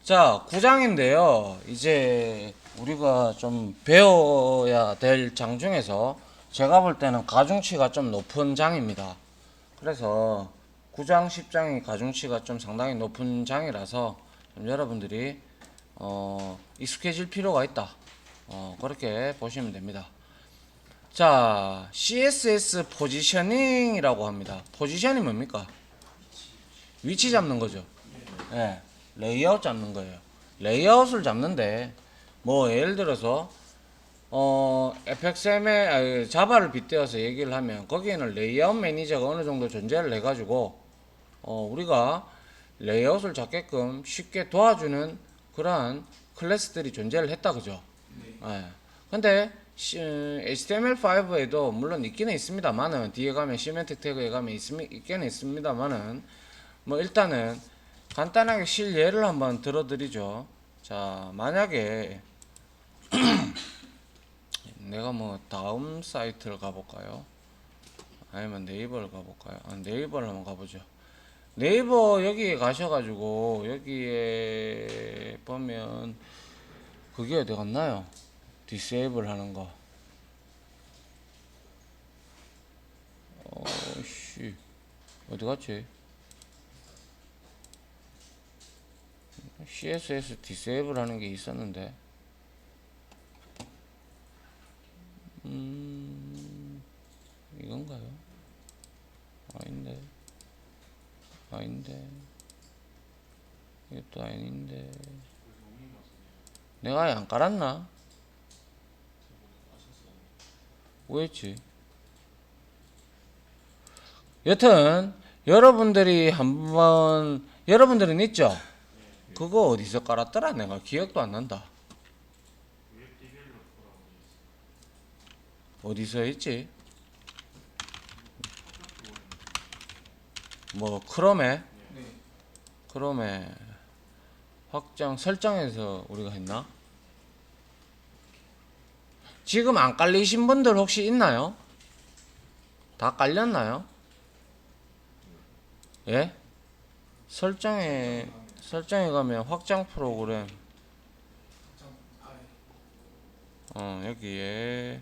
자, 9장인데요. 이제 우리가 좀 배워야 될 장 중에서 제가 볼 때는 가중치가 좀 높은 장입니다. 그래서 9장, 10장이 가중치가 좀 상당히 높은 장이라서 좀 여러분들이 익숙해질 필요가 있다. 그렇게 보시면 됩니다. 자, CSS 포지셔닝이라고 합니다. 포지션이 뭡니까? 위치 잡는 거죠. 예, 레이아웃 잡는 거예요. 레이아웃을 잡는데 뭐 예를 들어서 FXM의 자바를 빗대어서 얘기를 하면 거기에는 레이아웃 매니저가 어느 정도 존재를 해가지고 우리가 레이아웃을 잡게끔 쉽게 도와주는 그러한 클래스들이 존재를 했다 그죠? 예. 근데 HTML5에도 물론 있기는 있습니다만은 뒤에 가면 시멘틱 태그에 가면 있기는 있습니다만은 뭐 일단은 간단하게 실예를 한번 들어드리죠. 자, 만약에 내가 뭐 다음 사이트를 가볼까요? 아니면 네이버를 가볼까요? 네이버를 한번 가보죠. 네이버 여기에 가셔가지고 여기에 보면 그게 어디 갔나요? 디세이블 하는 거. 씨 어디 갔지? CSS 디세이블 하는 게 있었는데 이건가요? 아닌데 아닌데 이것도 아닌데 내가 아예 안 깔았나? 왜였지? 여튼 여러분들이 한번 여러분들은 있죠? 그거 어디서 깔았더라? 내가 기억도 안 난다. 어디서 했지? 뭐 크롬에 크롬에 확장 설정에서 우리가 했나? 지금 안 깔리신 분들 혹시 있나요? 다 깔렸나요? 예? 설정에 가면 확장 프로그램 여기에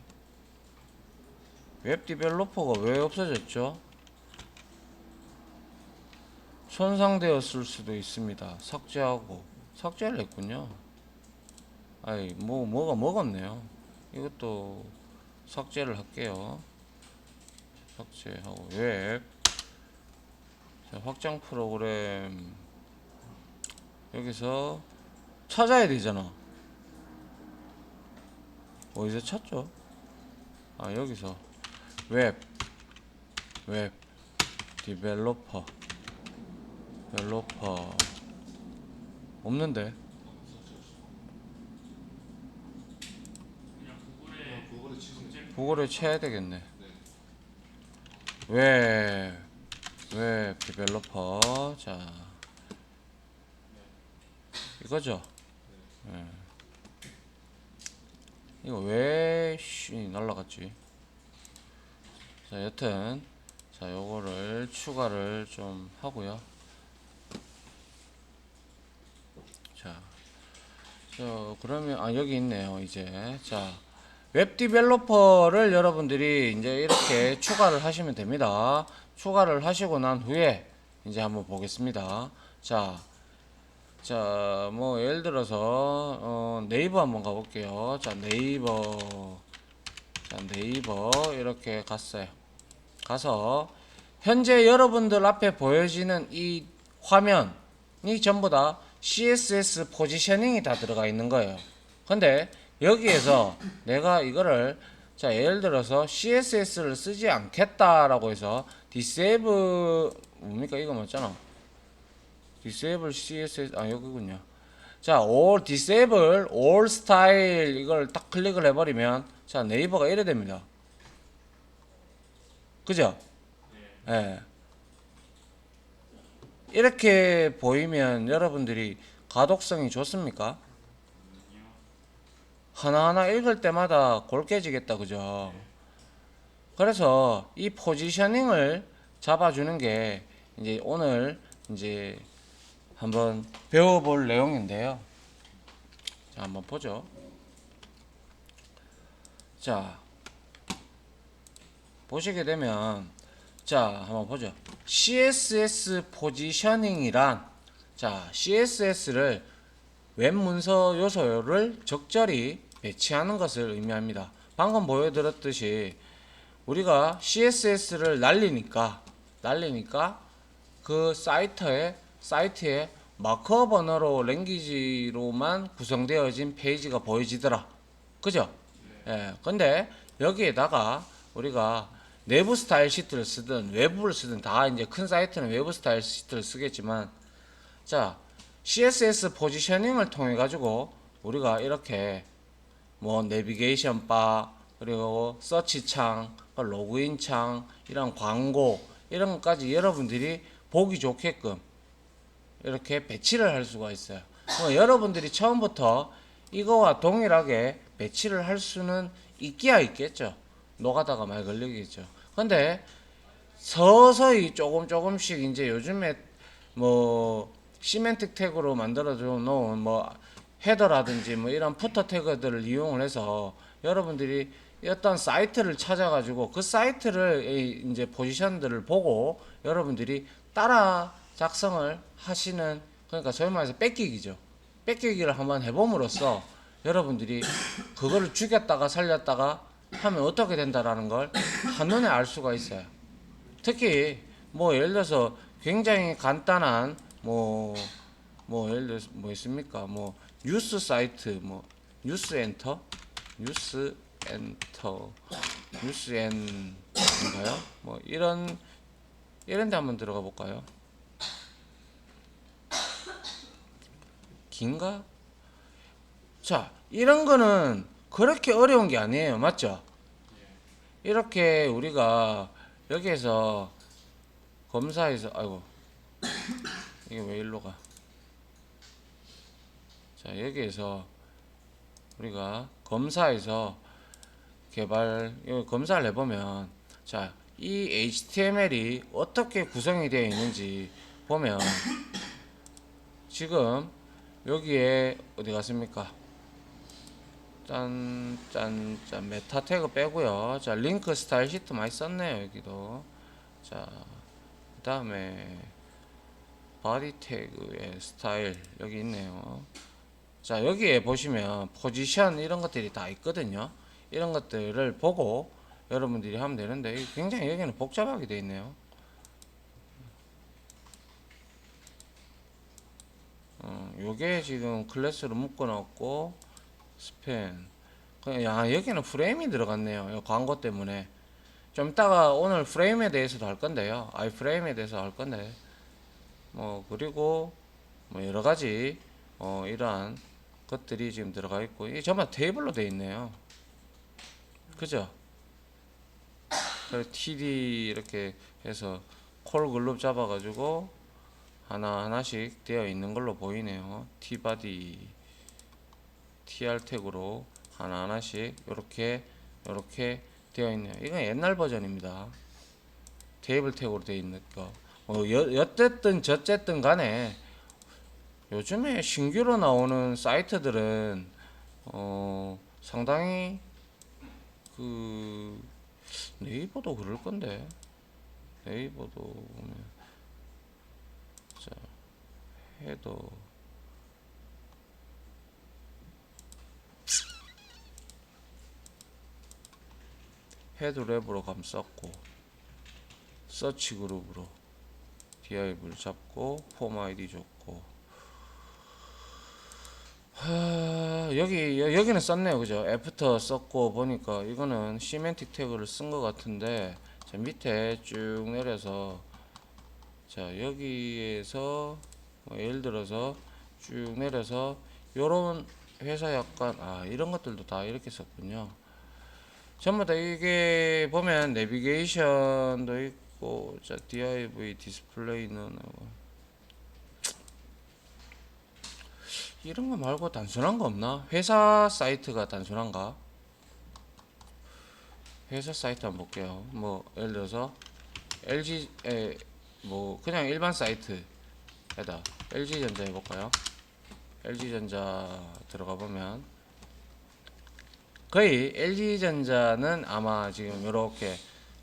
웹 디벨로퍼가 왜 없어졌죠? 손상되었을 수도 있습니다. 삭제를 했군요. 아이 뭐가 먹었네요. 이것도 삭제를 할게요. 삭제하고 웹 자, 확장 프로그램 여기서 찾아야 되잖아. 어디서 찾죠? 여기서 웹 디벨로퍼 없는데 구글에 쳐야 되겠네. 웹 디벨로퍼 자 이거죠. 네. 이거 왜 날라갔지? 자 여튼 자 요거를 추가를 좀 하고요. 자 그러면 여기 있네요. 이제 자 웹 디벨로퍼를 여러분들이 이제 이렇게 추가를 하시면 됩니다. 추가를 하시고 난 후에 이제 한번 보겠습니다. 자, 뭐 예를 들어서 네이버 한번 가볼게요. 자, 네이버 이렇게 갔어요. 가서 현재 여러분들 앞에 보여지는 이 화면이 전부 다 CSS 포지셔닝이 다 들어가 있는 거예요. 근데 여기에서 내가 이거를 자 예를 들어서 CSS를 쓰지 않겠다라고 해서 disable 뭡니까 이거 맞잖아. disable CSS 여기군요. 자 all disable all style 이걸 딱 클릭을 해버리면 자 네이버가 이래 됩니다. 그죠? 예. 이렇게 보이면 여러분들이 가독성이 좋습니까? 하나하나 읽을 때마다 골 깨지겠다 그죠? 그래서 이 포지셔닝을 잡아주는 게 이제 오늘 이제 한번 배워볼 내용인데요. 자, 한번 보죠. 자, 보시게 되면, 자, 한번 보죠. CSS 포지셔닝이란, 자, CSS를 웹 문서 요소를 적절히 배치하는 것을 의미합니다. 방금 보여드렸듯이 우리가 CSS를 날리니까 그 사이트에 마크업 언어로 랭귀지로만 구성되어진 페이지가 보여지더라. 그죠? 예. 근데 여기에다가 우리가 내부 스타일 시트를 쓰든 외부를 쓰든 다 이제 큰 사이트는 외부 스타일 시트를 쓰겠지만, 자, CSS 포지셔닝을 통해 가지고 우리가 이렇게 뭐 내비게이션 바, 그리고 서치 창, 로그인 창, 이런 광고 이런 것까지 여러분들이 보기 좋게끔 이렇게 배치를 할 수가 있어요. 여러분들이 처음부터 이거와 동일하게 배치를 할 수는 있기야 있겠죠. 노가다가 많이 걸리겠죠. 근데 서서히 조금씩 이제 요즘에 뭐 시멘틱 태그로 만들어 놓은 뭐 헤더라든지 뭐 이런 푸터 태그들을 이용을 해서 여러분들이 어떤 사이트를 찾아가지고 그 사이트를 이제 포지션들을 보고 여러분들이 따라 작성을 하시는, 그러니까 소위 말해서 뺏기기죠. 뺏기기를 한번 해봄으로써 여러분들이 그거를 죽였다가 살렸다가 하면 어떻게 된다라는 걸 한눈에 알 수가 있어요. 특히 뭐 예를 들어서 굉장히 간단한 뭐 예를 들어서 뭐 있습니까? 뭐 뉴스 사이트, 뭐 뉴스 엔터 뉴스엔인가요? 뭐 이런 데 한번 들어가 볼까요? 긴가? 자, 이런 거는 그렇게 어려운 게 아니에요. 맞죠? 이렇게 우리가 여기에서 검사해서, 아이고, 이게 왜 일로 가? 자, 여기에서 우리가 검사해서 여기 검사를 해보면, 자, 이 HTML이 어떻게 구성이 되어 있는지 보면, 지금 여기에 어디 갔습니까? 메타 태그 빼고요. 자, 링크 스타일 시트 많이 썼네요. 여기도. 자, 그 다음에 바디 태그의 스타일 여기 있네요. 자, 여기에 보시면 포지션 이런 것들이 다 있거든요. 이런 것들을 보고 여러분들이 하면 되는데 굉장히 여기는 복잡하게 되어 있네요. 요게 지금 클래스로 묶어 놨고 스팬. 야, 여기는 프레임이 들어갔네요. 광고 때문에. 좀 이따가 오늘 프레임에 대해서도 할 건데요. 아이프레임에 대해서 할 건데. 그리고 뭐 여러 가지 이러한 것들이 지금 들어가 있고, 이게 전부 다 테이블로 되어 있네요. 그죠? TD 이렇게 해서 콜 그룹 잡아가지고 하나하나씩 되어 있는 걸로 보이네요. T바디, TR 태그로 하나하나씩 이렇게 되어 있네요. 이건 옛날 버전입니다. 테이블 태그로 되어 있는 거. 여쨌든 저쨌든 간에 요즘에 신규로 나오는 사이트들은 상당히 그 네이버도 그럴 건데, 네이버도 보면, 자, 헤더 랩으로 감쌌고, 서치 그룹으로 div를 잡고 폼 아이디 줬고, 여기는 썼네요. 그죠? 애프터 썼고, 보니까 이거는 시멘틱 태그를 쓴 것 같은데, 자, 밑에 쭉 내려서, 자, 여기에서 예를 들어서 쭉 내려서 요런 회사 약간 이런 것들도 다 이렇게 썼군요. 전부 다 이게 보면 내비게이션도 있고, 자, div 디스플레이는 이런 거 말고 단순한 거 없나? 회사 사이트가 단순한가? 회사 사이트 한번 볼게요. 뭐 예를 들어서 LG 뭐 그냥 일반 사이트, 헤더 LG전자 해볼까요? LG전자 들어가 보면 거의 LG전자는 아마 지금 이렇게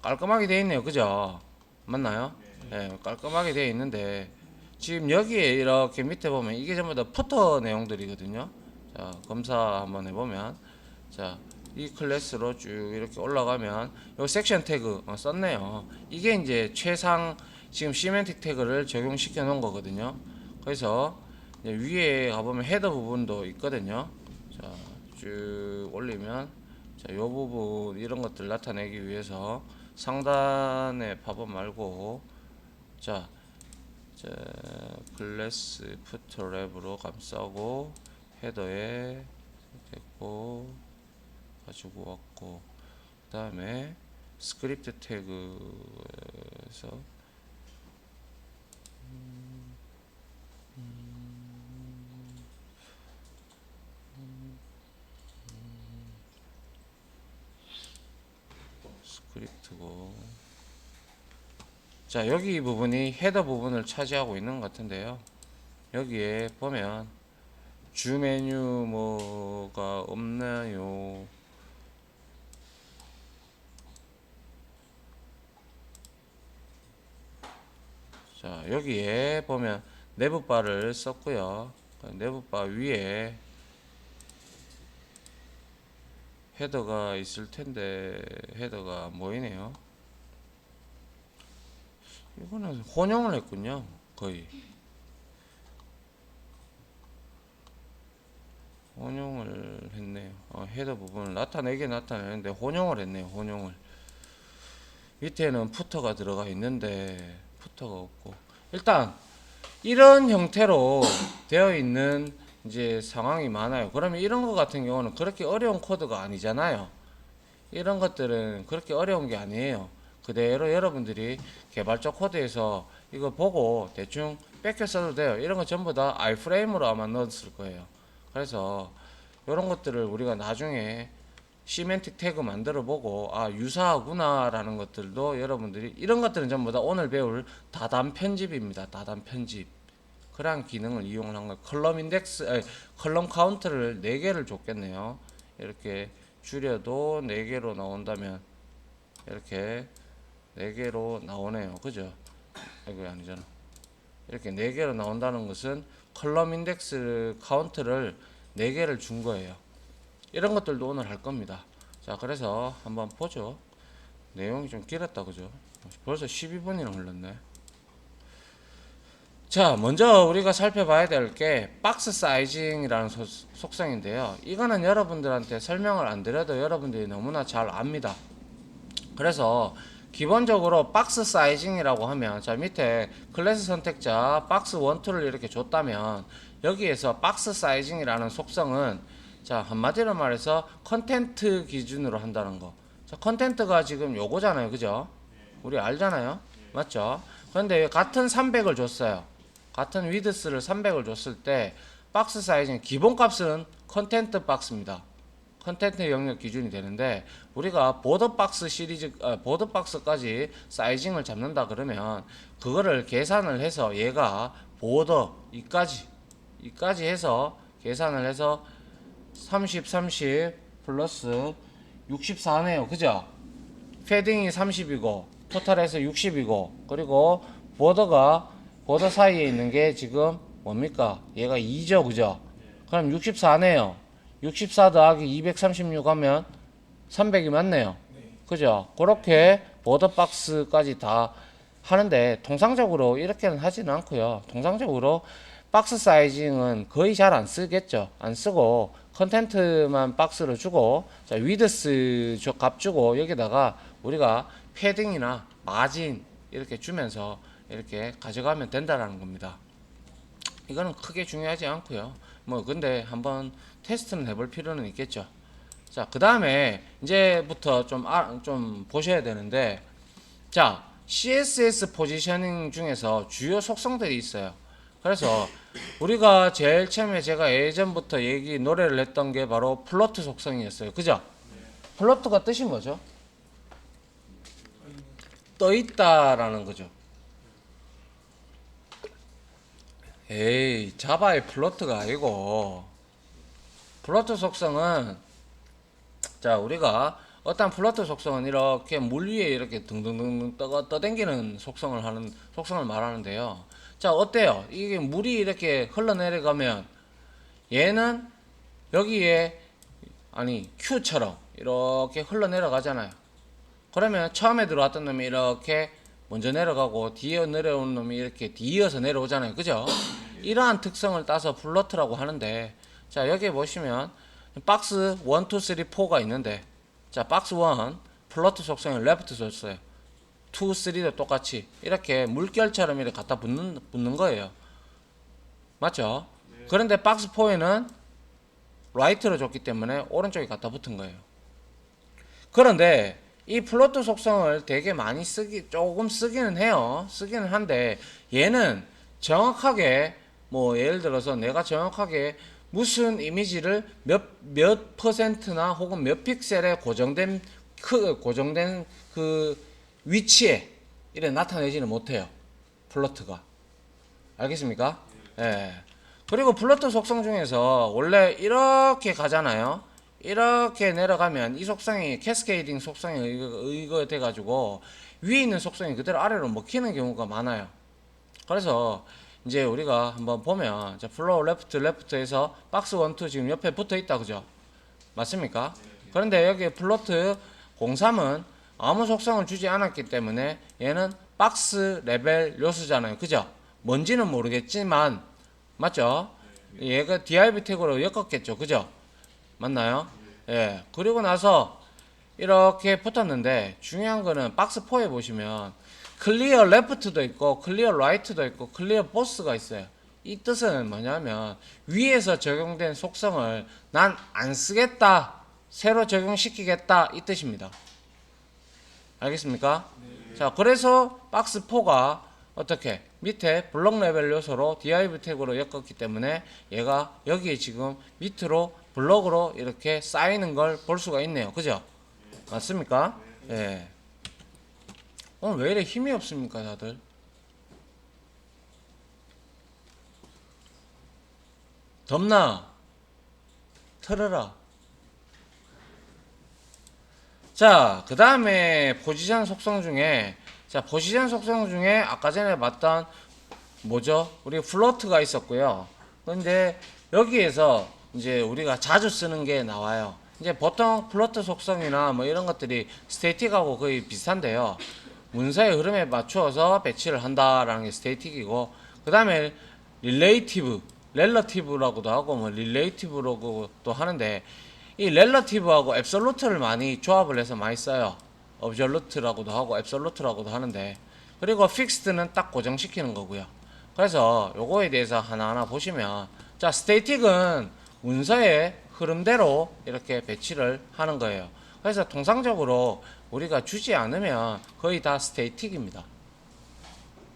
깔끔하게 되어 있네요. 그죠? 맞나요? 네, 깔끔하게 되어 있는데 지금 여기에 이렇게 밑에 보면 이게 전부 다 푸터 내용들이거든요. 자, 검사 한번 해보면 자, 이 클래스로 쭉 이렇게 올라가면 요 섹션 태그 썼네요. 이게 이제 최상 지금 시멘틱 태그를 적용시켜 놓은 거거든요. 그래서 이제 위에 가보면 헤더 부분도 있거든요. 자, 쭉 올리면 자, 요 부분 이런 것들 나타내기 위해서 상단에 팝업 말고 자, 클래스 푸터 랩으로 감싸고 헤더에 됐고 가지고 왔고 그 다음에 스크립트 태그에서 스크립트고 자 여기 부분이 헤더 부분을 차지하고 있는 것 같은데요. 여기에 보면 주 메뉴 뭐가 없나요? 자 여기에 보면 내부 바를 썼고요. 내부 바 위에 헤더가 있을 텐데 헤더가 안 보이네요. 이거는 혼용을 했군요. 거의 혼용을 했네요. 헤더 부분을 나타내게 나타내는데 혼용을 했네요. 혼용을. 밑에는 푸터가 들어가 있는데 푸터가 없고 일단 이런 형태로 되어 있는 이제 상황이 많아요. 그러면 이런 거 같은 경우는 그렇게 어려운 코드가 아니잖아요. 이런 것들은 그렇게 어려운 게 아니에요. 그대로 여러분들이 개발자 코드에서 이거 보고 대충 뺏겨 써도 돼요. 이런 거 전부 다 iframe으로 아마 넣었을 거예요. 그래서 이런 것들을 우리가 나중에 시멘틱 태그 만들어 보고 아 유사하구나 라는 것들도 여러분들이 이런 것들은 전부 다 오늘 배울 다단 편집입니다. 다단 편집. 그러한 기능을 이용한 거예요. 컬럼 인덱스, 컬럼 카운트를 4개를 줬겠네요. 이렇게 줄여도 4개로 나온다면 이렇게 4개로 나오네요. 그죠? 이거 아니잖아. 이렇게 4개로 나온다는 것은 컬럼 인덱스 카운트를 4개를 준 거예요. 이런 것들도 오늘 할 겁니다. 자, 그래서 한번 보죠. 내용이 좀 길었다, 그죠? 벌써 12분이나 흘렀네. 자, 먼저 우리가 살펴봐야 될 게 박스 사이징이라는 속성인데요. 이거는 여러분들한테 설명을 안 드려도 여러분들이 너무나 잘 압니다. 그래서 기본적으로 박스 사이징이라고 하면 자 밑에 클래스 선택자 박스 1, 2를 이렇게 줬다면 여기에서 박스 사이징이라는 속성은 자 한마디로 말해서 컨텐트 기준으로 한다는 거. 자 컨텐트가 지금 요거잖아요. 그죠? 우리 알잖아요. 맞죠? 그런데 같은 300을 줬어요. 같은 위드스를 300을 줬을 때 박스 사이징 기본값은 컨텐트 박스입니다. 컨텐트 영역 기준이 되는데 우리가 보더박스 시리즈 보더박스까지 사이징을 잡는다 그러면 그거를 계산을 해서 얘가 보더 이까지 해서 계산을 해서 30 플러스 64네요. 그죠? 패딩이 30이고 토탈해서 60이고 그리고 보더 사이에 있는 게 지금 뭡니까? 얘가 2죠. 그죠? 그럼 64네요. 64 더하기 236 하면 300이 맞네요. 그죠? 그렇게 보더박스까지 다 하는데 통상적으로 이렇게는 하지는 않고요. 통상적으로 박스 사이징은 거의 잘 안 쓰겠죠. 안 쓰고 컨텐트만 박스를 주고 자 위드스 값 주고 여기다가 우리가 패딩이나 마진 이렇게 주면서 이렇게 가져가면 된다라는 겁니다. 이거는 크게 중요하지 않고요. 뭐 근데 한번 테스트는 해볼 필요는 있겠죠. 자, 그 다음에 이제부터 좀 보셔야 되는데, 자, CSS 포지셔닝 중에서 주요 속성들이 있어요. 그래서 우리가 제일 처음에 제가 예전부터 노래를 했던 게 바로 플로트 속성이었어요. 그죠? 플로트가 뜻이 뭐죠? 떠 있다라는 거죠. 에이, 자바의 플로트가 아니고, 플로트 속성은, 자, 우리가 어떤 플로트 속성은 이렇게 물 위에 이렇게 등등등 떠댕기는 속성을 말하는데요. 자, 어때요? 이게 물이 이렇게 흘러내려가면 얘는 여기에, 아니, Q처럼 이렇게 흘러내려가잖아요. 그러면 처음에 들어왔던 놈이 이렇게 먼저 내려가고 뒤에 내려온 놈이 이렇게 뒤이어서 내려오잖아요. 그죠? 이러한 특성을 따서 플로트라고 하는데, 자, 여기 보시면 박스 1, 2, 3, 4가 있는데, 자, 박스 1 플로트 속성을 레프트 줬어요. 2, 3도 똑같이 이렇게 물결처럼 이렇게 갖다 붙는 거예요. 맞죠? 그런데 박스 4에는 라이트로 줬기 때문에 오른쪽에 갖다 붙은 거예요. 그런데 이 플로트 속성을 되게 많이 조금 쓰기는 해요. 쓰기는 한데, 얘는 정확하게, 뭐, 예를 들어서 내가 정확하게 무슨 이미지를 몇 퍼센트나 혹은 몇 픽셀에 고정된 그 위치에 이래 나타내지는 못해요. 플로트가. 알겠습니까? 예. 그리고 플로트 속성 중에서 원래 이렇게 가잖아요. 이렇게 내려가면 이 속성이 캐스케이딩 속성에 의거돼 가지고 위에 있는 속성이 그대로 아래로 먹히는 경우가 많아요. 그래서 이제 우리가 한번 보면, 자, 플로우 레프트에서 박스 1, 2 지금 옆에 붙어 있다, 그죠? 맞습니까? 그런데 여기 플로트 03은 아무 속성을 주지 않았기 때문에 얘는 박스 레벨 요소잖아요, 그죠? 뭔지는 모르겠지만, 맞죠? 얘가 div 태그로 엮었겠죠, 그죠? 맞나요? 예. 그리고 나서 이렇게 붙었는데, 중요한 거는 박스 4에 보시면 클리어 레프트도 있고 클리어 라이트도 있고 클리어 보스가 있어요. 이 뜻은 뭐냐면 위에서 적용된 속성을 난 안 쓰겠다, 새로 적용시키겠다, 이 뜻입니다. 알겠습니까? 네. 자, 그래서 박스 4가 어떻게 밑에 블록 레벨 요소로 div 태그로 엮었기 때문에 얘가 여기에 지금 밑으로 블록으로 이렇게 쌓이는 걸 볼 수가 있네요. 그죠? 맞습니까? 예. 네. 오늘 왜 이래 힘이 없습니까, 다들? 덥나? 틀어라. 자, 그 다음에 포지션 속성 중에, 자, 포지션 속성 중에 아까 전에 봤던 뭐죠? 우리 플로트가 있었고요. 근데 여기에서 이제 우리가 자주 쓰는 게 나와요. 이제 보통 플로트 속성이나 뭐 이런 것들이 스태틱하고 거의 비슷한데요. 문서의 흐름에 맞추어서 배치를 한다라는 게 스태틱이고, 그 다음에 렐러티브라고도 하고 뭐 릴레이티브라고도 하는데, 이 렐러티브하고 앱솔루트를 많이 조합을 해서 많이 써요. 업졸루트라고도 하고 앱솔루트라고도 하는데, 그리고 픽스드는 딱 고정시키는 거고요. 그래서 요거에 대해서 하나하나 보시면, 자, 스태틱은 문서의 흐름대로 이렇게 배치를 하는 거예요. 그래서 통상적으로 우리가 주지 않으면 거의 다 스태틱입니다.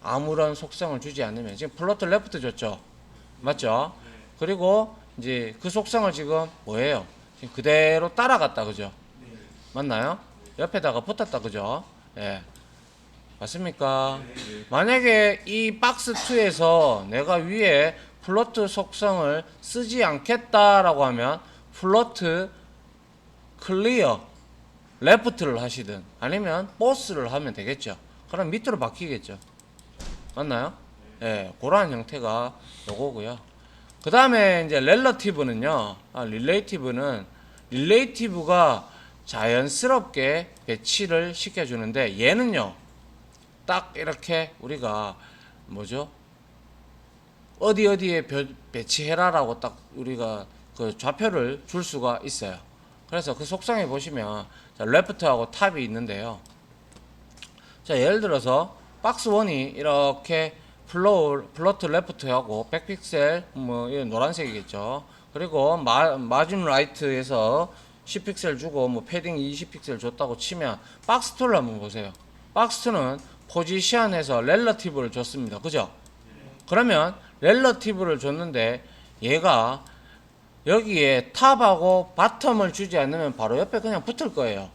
아무런 속성을 주지 않으면. 지금 플로트 레프트 줬죠? 맞죠? 그리고 이제 그 속성을 지금 뭐예요? 지금 그대로 따라갔다, 그죠? 맞나요? 옆에다가 붙었다, 그죠? 예. 맞습니까? 만약에 이 박스 2에서 내가 위에 플로트 속성을 쓰지 않겠다라고 하면 플로트 클리어 레프트를 하시든 아니면 보스를 하면 되겠죠. 그럼 밑으로 바뀌겠죠. 맞나요? 예, 그러한 형태가 요거고요. 그 다음에 이제 렐러티브는요, 릴레이티브가 자연스럽게 배치를 시켜주는데, 얘는요, 딱 이렇게 우리가 뭐죠? 어디에 배치해라라고 딱 우리가 그 좌표를 줄 수가 있어요. 그래서 그 속성에 보시면, 자, 레프트하고 탑이 있는데요. 자, 예를 들어서 박스 1이 이렇게 플로트 레프트하고 100픽셀 뭐 이런 노란색이겠죠. 그리고 마진 라이트에서 10픽셀 주고 뭐 패딩 20픽셀 줬다고 치면, 박스 2를 한번 보세요. 박스 2는 포지션에서 렐러티브를 줬습니다. 그죠? 그러면 렐러티브를 줬는데 얘가 여기에 탑하고 바텀을 주지 않으면 바로 옆에 그냥 붙을 거예요.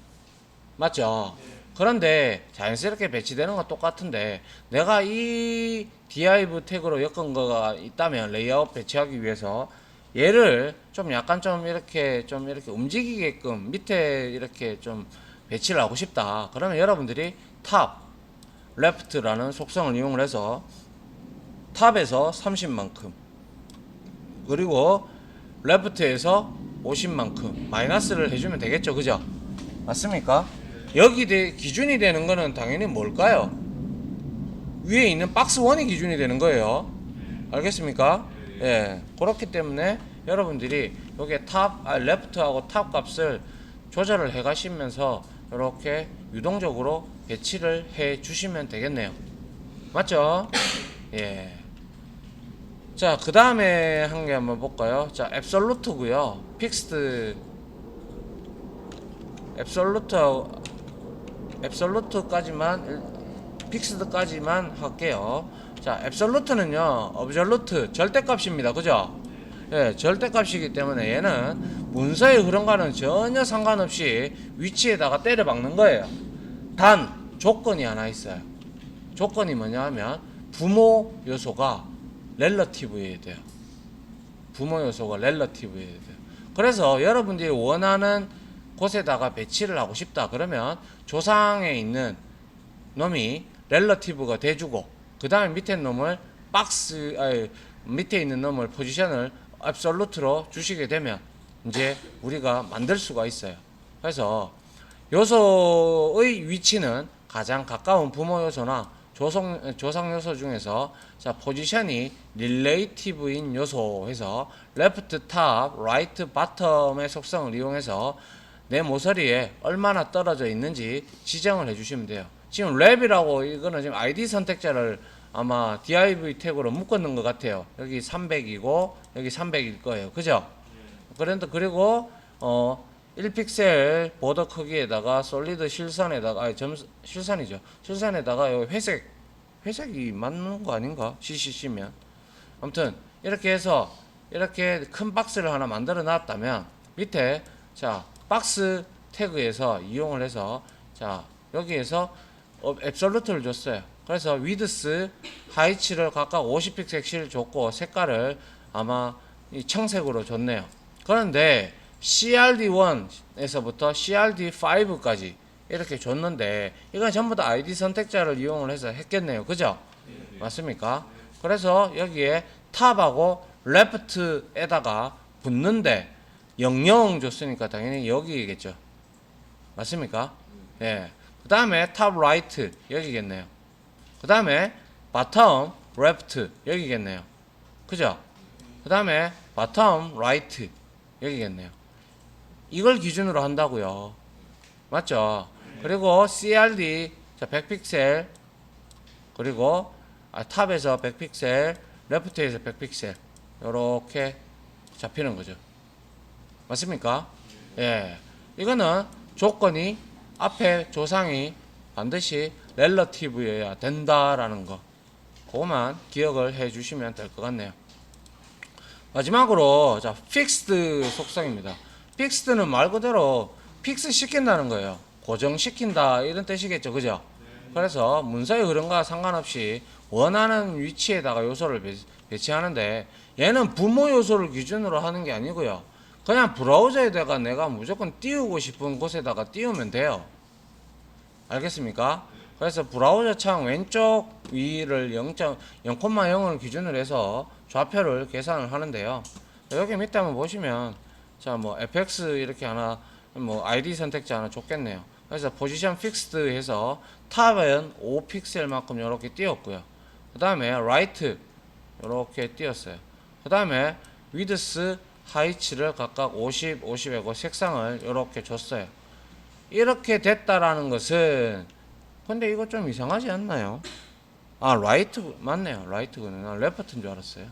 맞죠? 그런데 자연스럽게 배치되는 건 똑같은데 내가 이 div 태그로 엮은 거가 있다면 레이아웃 배치하기 위해서 얘를 좀 약간 좀 이렇게 움직이게끔 밑에 이렇게 좀 배치를 하고 싶다. 그러면 여러분들이 탑, left라는 속성을 이용해서 탑에서 30만큼 그리고 left에서 50만큼 마이너스를 해주면 되겠죠. 그죠? 맞습니까? 여기 기준이 되는 거는 당연히 뭘까요? 위에 있는 박스 1이 기준이 되는 거예요. 알겠습니까? 예. 그렇기 때문에 여러분들이 여기에 레프트하고 탑 값을 조절을 해 가시면서 이렇게 유동적으로 배치를 해 주시면 되겠네요. 맞죠? 예. 자, 그 다음에 한 개 한번 볼까요? 자, 앱솔루트고요. 픽스드까지만 할게요. 자, 앱솔루트는요, 어브솔루트 절대값입니다. 그죠? 예, 절대값이기 때문에 얘는 문서의 흐름과는 전혀 상관없이 위치에다가 때려 박는 거예요. 단 조건이 하나 있어요. 조건이 뭐냐 하면 부모 요소가 렐러티브여야 돼요. 부모 요소가 렐러티브여야 돼요. 그래서 여러분들이 원하는 곳에다가 배치를 하고 싶다 그러면 조상에 있는 놈이 렐러티브가 돼주고 그 다음에 밑에 놈을 밑에 있는 놈을 포지션을 absolute로 주시게 되면 이제 우리가 만들 수가 있어요. 그래서 요소의 위치는 가장 가까운 부모 요소나 조상 요소 중에서 자 포지션이 릴레이티브인 요소 해서 레프트 탑, 라이트 바텀의 속성을 이용해서 내 모서리에 얼마나 떨어져 있는지 지정을 해주시면 돼요. 지금 랩이라고 이거는 지금 ID 선택자를 아마 div 태그로 묶었는 것 같아요. 여기 300이고 여기 300일 거예요. 그죠? 그런데 그리고 1픽셀 보더 크기에다가 솔리드 실선에다가 실선이죠. 실선에다가 여기 회색이 맞는 거 아닌가? CCC면 아무튼 이렇게 해서 이렇게 큰 박스를 하나 만들어 놨다면 밑에 자 박스 태그에서 이용을 해서 자 여기에서 앱솔루트를 줬어요. 그래서 위드스 하이츠를 각각 50픽셀씩 줬고 색깔을 아마 이 청색으로 줬네요. 그런데 CRD1에서부터 CRD5까지 이렇게 줬는데 이건 전부 다 ID 선택자를 이용을 해서 했겠네요. 그죠? 맞습니까? 그래서 여기에 탑하고 레프트에다가 붙는데 00 줬으니까 당연히 여기겠죠. 맞습니까? 예. 그 다음에 탑 라이트 여기겠네요. 그 다음에 바텀 레프트 여기겠네요. 그죠? 그 다음에 바텀 라이트 여기겠네요. 이걸 기준으로 한다고요. 맞죠? 그리고 CRD 자 100픽셀 그리고 탑에서 100픽셀 레프트에서 100픽셀 요렇게 잡히는 거죠. 맞습니까? 예. 이거는 조건이 앞에 조상이 반드시 렐러티브여야 된다라는 거. 그것만 기억을 해 주시면 될 것 같네요. 마지막으로 자, 픽스드 속성입니다. 픽스드는 말 그대로 픽스 시킨다는 거예요. 고정시킨다 이런 뜻이겠죠. 그죠? 그래서 문서의 흐름과 상관없이 원하는 위치에다가 요소를 배치하는데 얘는 부모 요소를 기준으로 하는 게 아니고요. 그냥 브라우저에다가 내가 무조건 띄우고 싶은 곳에다가 띄우면 돼요. 알겠습니까? 그래서 브라우저 창 왼쪽 위를 0.0,0을 기준으로 해서 좌표를 계산을 하는데요. 여기 밑에 한번 보시면 자 뭐 fx 이렇게 하나 뭐 id 선택자 하나 줬겠네요. 그래서 포지션 픽스드 해서 탑은 5픽셀만큼 이렇게 띄웠고요. 그 다음에 라이트 이렇게 띄웠어요. 그 다음에 위드스 하이츠를 각각 50, 50하고 색상을 이렇게 줬어요. 이렇게 됐다라는 것은 근데 이거 좀 이상하지 않나요? 아 라이트 맞네요. 라이트구나. 난 레프트인 줄 알았어요.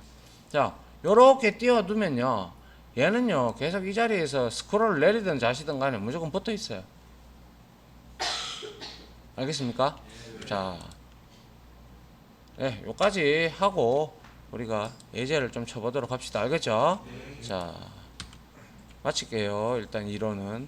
자 요렇게 띄워두면요 얘는요 계속 이 자리에서 스크롤을 내리든 자시든 간에 무조건 붙어 있어요. 알겠습니까? 자 네, 요까지 하고 우리가 예제를 좀 쳐보도록 합시다. 알겠죠? 자 마칠게요. 일단 이론은